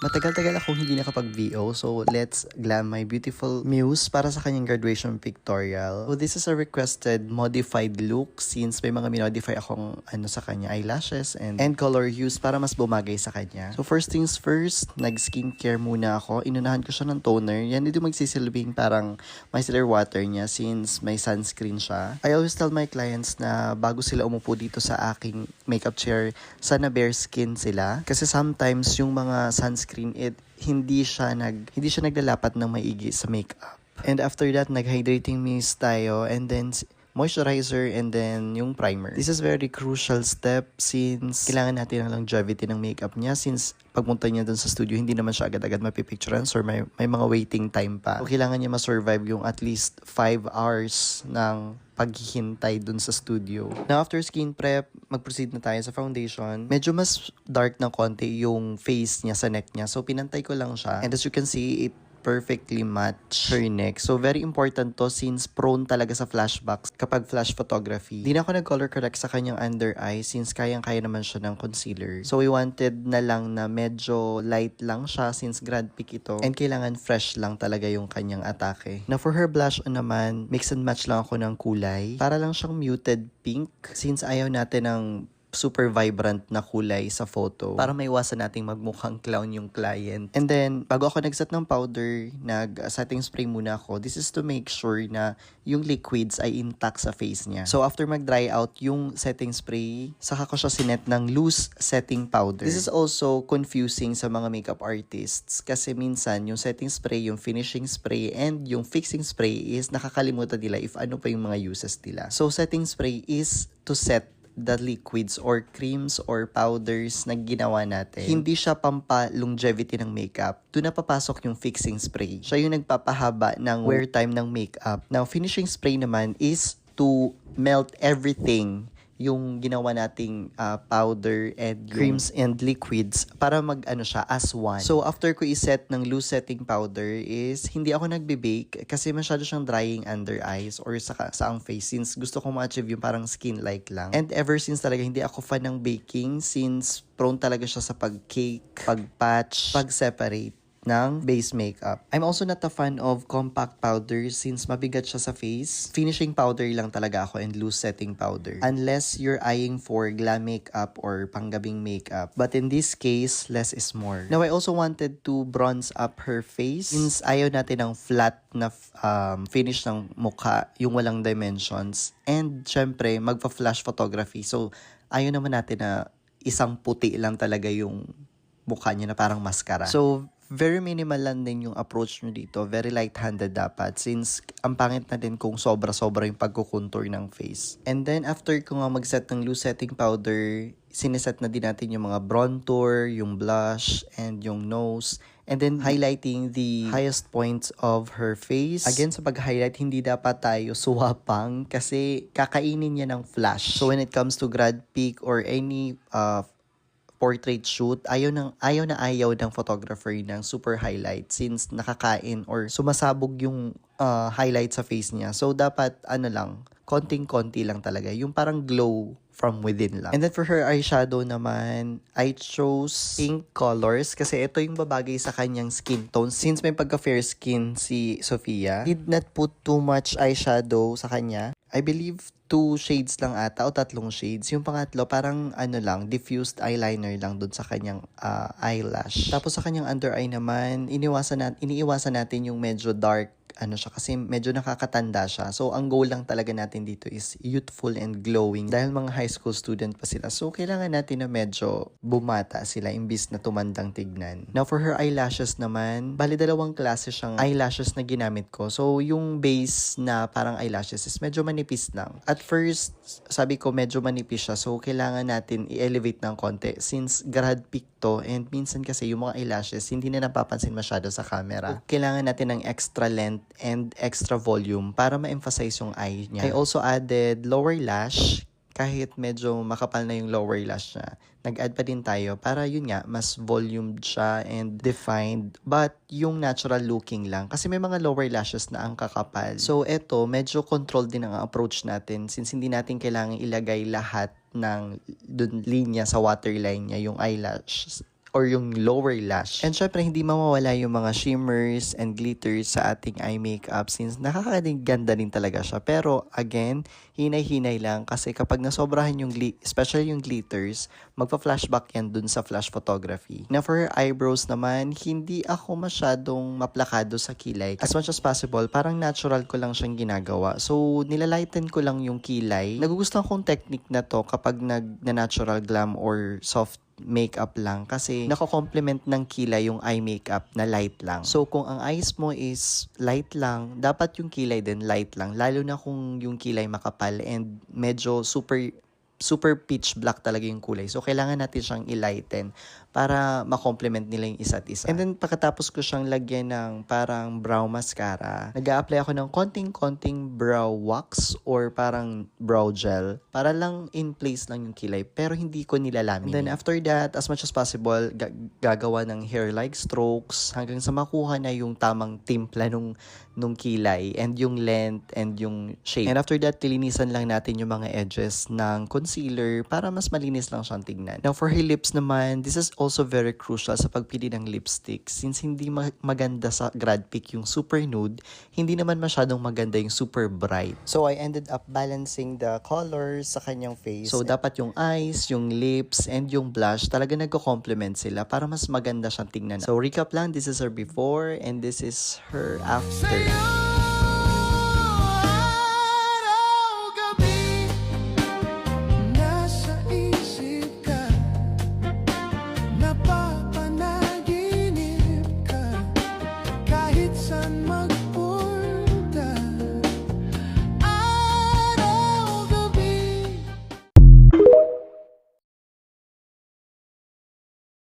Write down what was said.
Matagal-tagal akong hindi nakapag-VO, so let's glam my beautiful muse para sa kanyang graduation pictorial. So this is a requested modified look since may mga minodify akong sa kanya eyelashes and color hues para mas bumagay sa kanya. So first things first, nag-skincare muna ako. Inunahan ko siya ng toner. Yan dito magsisilbing parang micellar water niya since may sunscreen siya. I always tell my clients na bago sila umupo dito sa aking makeup chair, sana bare skin sila. Kasi sometimes yung mga sunscreen hindi siya naglalapat ng maigi sa makeup. And after that, nag-hydrating mist tayo and then moisturizer and then yung primer. This is very crucial step since kailangan natin ang longevity ng makeup niya since pagpunta niya dun sa studio, hindi naman siya agad-agad mapipicturean or may mga waiting time pa. So, kailangan niya ma-survive yung at least 5 hours ng paghihintay dun sa studio. Now, after skin prep, mag-proceed na tayo sa foundation. Medyo mas dark ng konti yung face niya sa neck niya. So, pinantay ko lang siya. And as you can see, it perfectly match her neck. So, very important to since prone talaga sa flashbacks kapag flash photography. Di na ako nag-color correct sa kanyang under eye since kayang-kaya naman siya ng concealer. So, we wanted na lang na medyo light lang siya since grad peak ito. And kailangan fresh lang talaga yung kanyang atake. Now, for her blush on naman, mix and match lang ako ng kulay. Para lang siyang muted pink since ayaw natin ng super vibrant na kulay sa photo para maiwasan nating magmukhang clown yung client. And then, bago ako nag-set ng powder, nag-setting spray muna ako. This is to make sure na yung liquids ay intact sa face niya. So, after mag-dry out yung setting spray, saka ko siya sinet ng loose setting powder. This is also confusing sa mga makeup artists kasi minsan yung setting spray, yung finishing spray, and yung fixing spray is nakakalimutan nila if ano pa yung mga uses nila. So, setting spray is to set the liquids or creams or powders na ginawa natin. Hindi siya pampa-longevity ng makeup. Doon na papasok yung fixing spray. Siya yung nagpapahaba ng wear time ng makeup. Now, finishing spray naman is to melt everything yung ginawa nating powder and creams and liquids para siya as one. So, after ko iset ng loose setting powder is hindi ako nagbe-bake kasi masyado siyang drying under eyes or sa ang face since gusto ko ma-achieve yung parang skin-like lang. And ever since talaga hindi ako fan ng baking since prone talaga siya sa pag-cake, pag-patch, pag-separate ng base makeup. I'm also not a fan of compact powder since mabigat siya sa face. Finishing powder lang talaga ako and loose setting powder. Unless you're eyeing for glam makeup or panggabing makeup. But in this case, less is more. Now, I also wanted to bronze up her face since ayaw natin ng flat na finish ng mukha, yung walang dimensions. And syempre, magpa-flash photography. So, ayaw naman natin na isang puti lang talaga yung mukha niya na parang mascara. So, very minimal lang din yung approach nyo dito. Very light-handed dapat since ang pangit na din kung sobra-sobra yung pagkukontour ng face. And then, after ko nga mag-set ng loose setting powder, sineset na din natin yung mga bronzer, yung blush, and yung nose. And then, highlighting the highest points of her face. Again, sa pag-highlight, hindi dapat tayo suwapang kasi kakainin niya ng flash. So, when it comes to grad peak or any portrait shoot, ayaw ng photographer ng super highlight since nakakain or sumasabog yung highlight sa face niya. So, dapat konting-konti lang talaga. Yung parang glow from within lang. And then for her eyeshadow naman, I chose pink colors kasi ito yung babagay sa kanyang skin tone. Since may pagka-fair skin si Sofia, did not put too much eyeshadow sa kanya. I believe 2 shades lang ata o 3 shades. Yung pangatlo, parang diffused eyeliner lang dun sa kanyang eyelash. Tapos sa kanyang under eye naman, iniiwasan natin yung medyo dark siya kasi medyo nakakatanda siya. So, ang goal lang talaga natin dito is youthful and glowing dahil mga high school student pa sila. So, kailangan natin na medyo bumata sila imbis na tumandang tignan. Now, for her eyelashes naman, bali 2 klase siyang eyelashes na ginamit ko. So, yung base na parang eyelashes is medyo manipis lang. At first, sabi ko medyo manipis siya. So, kailangan natin i-elevate ng konti since grad peak to and minsan kasi yung mga eyelashes hindi na napapansin masyado sa camera. So, kailangan natin ng extra length and extra volume para ma-emphasize yung eye niya. I also added lower lash kahit medyo makapal na yung lower lash niya. Nag-add pa din tayo para yun nga, mas volumed siya and defined. But yung natural looking lang. Kasi may mga lower lashes na ang kakapal. So eto, medyo controlled din ang approach natin since hindi natin kailangan ilagay lahat ng linya sa waterline niya, yung eyelash or yung lower lash. And syempre, hindi mawawala yung mga shimmers and glitters sa ating eye makeup since nakakaganda din talaga siya. Pero again, hinay-hinay lang kasi kapag nasobrahan yung especially yung glitters, magpa-flashback yan dun sa flash photography. Na for eyebrows naman, hindi ako masyadong maplakado sa kilay. As much as possible, parang natural ko lang siyang ginagawa. So, nilalighten ko lang yung kilay. Nagugustuhan kong technique na to kapag nag-natural glam or soft makeup lang kasi nako-complement ng kilay yung eye makeup na light lang. So kung ang eyes mo is light lang, dapat yung kilay din light lang. Lalo na kung yung kilay makapal and medyo super pitch black talaga yung kulay. So, kailangan natin siyang i-lighten para ma-complement nila yung isa't isa. And then, pagkatapos ko siyang lagyan ng parang brow mascara, nag-a-apply ako ng konting-konting brow wax or parang brow gel para lang in place lang yung kilay pero hindi ko nilalamin. And then, after that, as much as possible, gagawa ng hair-like strokes hanggang sa makuha na yung tamang timpla nung kilay and yung length and yung shape. And after that, lilinisan lang natin yung mga edges ng concealer para mas malinis lang siyang tignan. Now, for her lips naman, this is also very crucial sa pagpili ng lipstick since hindi maganda sa grad pick yung super nude, hindi naman masyadong maganda yung super bright. So, I ended up balancing the colors sa kanyang face. So, dapat yung eyes, yung lips, and yung blush talaga nagko-complement sila para mas maganda siyang tignan. So, recap lang, this is her before and this is her after.